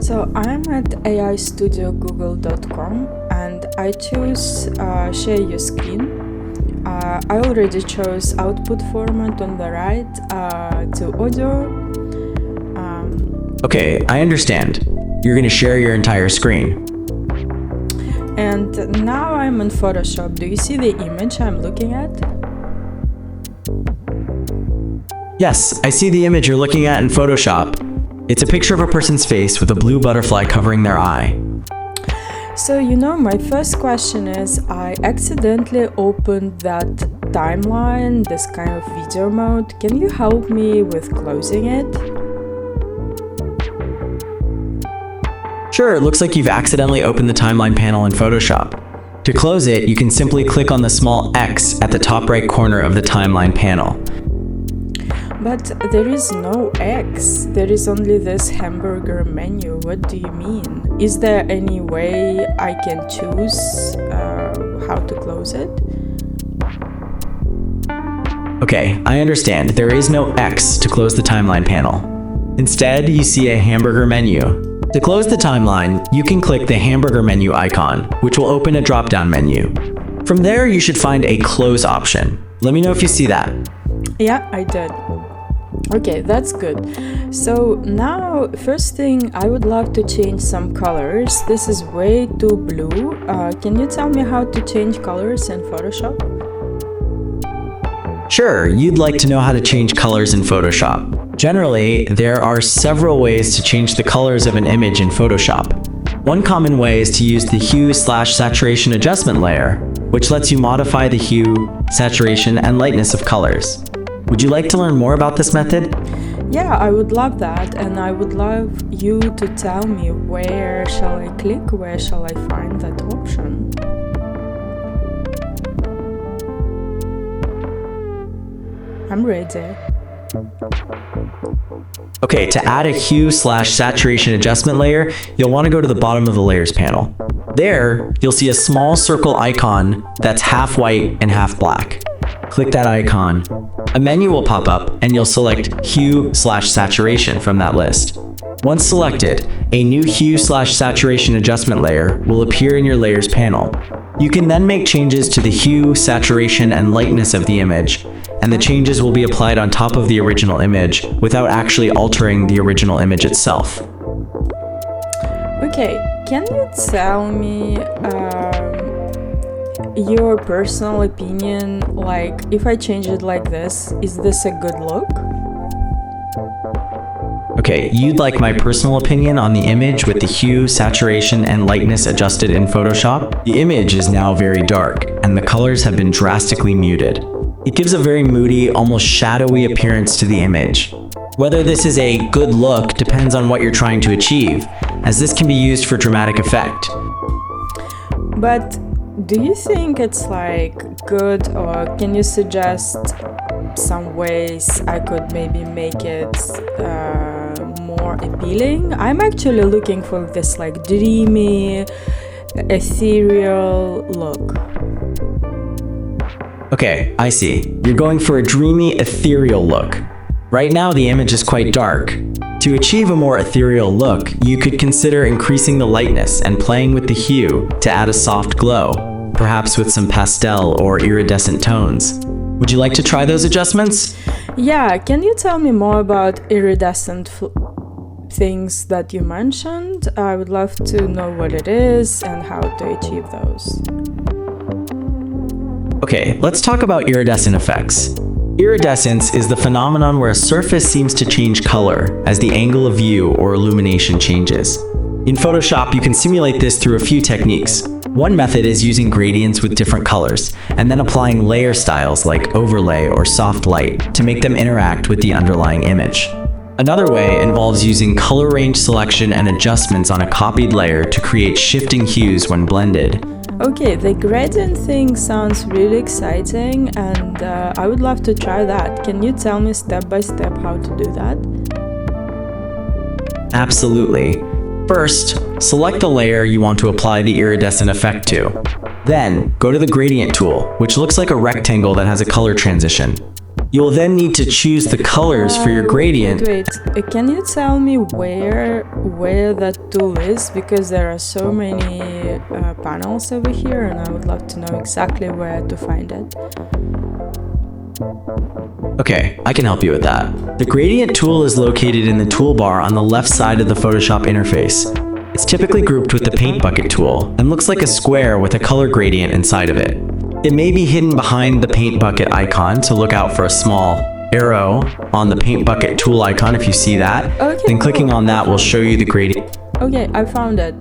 So I'm at aistudiogoogle.com and I choose share your screen. I already chose output format on the right to audio. Okay, I understand. You're going to share your entire screen. And now I'm in Photoshop. Do you see the image I'm looking at? Yes, I see the image you're looking at in Photoshop. It's a picture of a person's face with a blue butterfly covering their eye. So, my first question is, I accidentally opened that timeline, this kind of video mode. Can you help me with closing it? Sure, it looks like you've accidentally opened the timeline panel in Photoshop. To close it, you can simply click on the small X at the top right corner of the timeline panel. But there is no X. There is only this hamburger menu. What do you mean? Is there any way I can choose how to close it? Okay, I understand. There is no X to close the timeline panel. Instead, you see a hamburger menu. To close the timeline, you can click the hamburger menu icon, which will open a drop-down menu. From there, you should find a close option. Let me know if you see that. Yeah, I did. Okay, that's good. So now, first thing, I would love to change some colors. This is way too blue. Can you tell me how to change colors in Photoshop? Sure, you'd like to know how to change colors in Photoshop. Generally, there are several ways to change the colors of an image in Photoshop. One common way is to use the hue/saturation adjustment layer, which lets you modify the hue, saturation, and lightness of colors. Would you like to learn more about this method? Yeah, I would love that, and I would love you to tell me where shall I click, where shall I find that option? I'm ready. Okay, to add a hue/saturation adjustment layer, you'll want to go to the bottom of the layers panel. There, you'll see a small circle icon that's half white and half black. Click that icon. A menu will pop up and you'll select hue/saturation from that list. Once selected, a new hue/saturation adjustment layer will appear in your layers panel. You can then make changes to the hue, saturation, and lightness of the image, and the changes will be applied on top of the original image without actually altering the original image itself. Okay, can you tell me your personal opinion, like if I change it like this, is this a good look? Okay, you'd like my personal opinion on the image with the hue, saturation, and lightness adjusted in Photoshop? The image is now very dark, and the colors have been drastically muted. It gives a very moody, almost shadowy appearance to the image. Whether this is a good look depends on what you're trying to achieve, as this can be used for dramatic effect. But do you think it's good, or can you suggest some ways I could maybe make it more appealing? I'm actually looking for this dreamy, ethereal look. Okay, I see. You're going for a dreamy, ethereal look. Right now, the image is quite dark. To achieve a more ethereal look, you could consider increasing the lightness and playing with the hue to add a soft glow, perhaps with some pastel or iridescent tones. Would you like to try those adjustments? Yeah, can you tell me more about iridescent things that you mentioned? I would love to know what it is and how to achieve those. Okay, let's talk about iridescent effects. Iridescence is the phenomenon where a surface seems to change color as the angle of view or illumination changes. In Photoshop, you can simulate this through a few techniques. One method is using gradients with different colors, and then applying layer styles like overlay or soft light to make them interact with the underlying image. Another way involves using color range selection and adjustments on a copied layer to create shifting hues when blended. Okay, the gradient thing sounds really exciting, and I would love to try that. Can you tell me step by step how to do that? Absolutely. First, select the layer you want to apply the iridescent effect to. Then, go to the gradient tool, which looks like a rectangle that has a color transition. You will then need to choose the colors for your gradient. Wait, can you tell me where that tool is? Because there are so many panels over here, and I would love to know exactly where to find it. Okay, I can help you with that. The gradient tool is located in the toolbar on the left side of the Photoshop interface. It's typically grouped with the paint bucket tool and looks like a square with a color gradient inside of it. It may be hidden behind the paint bucket icon, so look out for a small arrow on the paint bucket tool icon if you see that. Okay, then clicking on that will show you the gradient. Okay, I found it.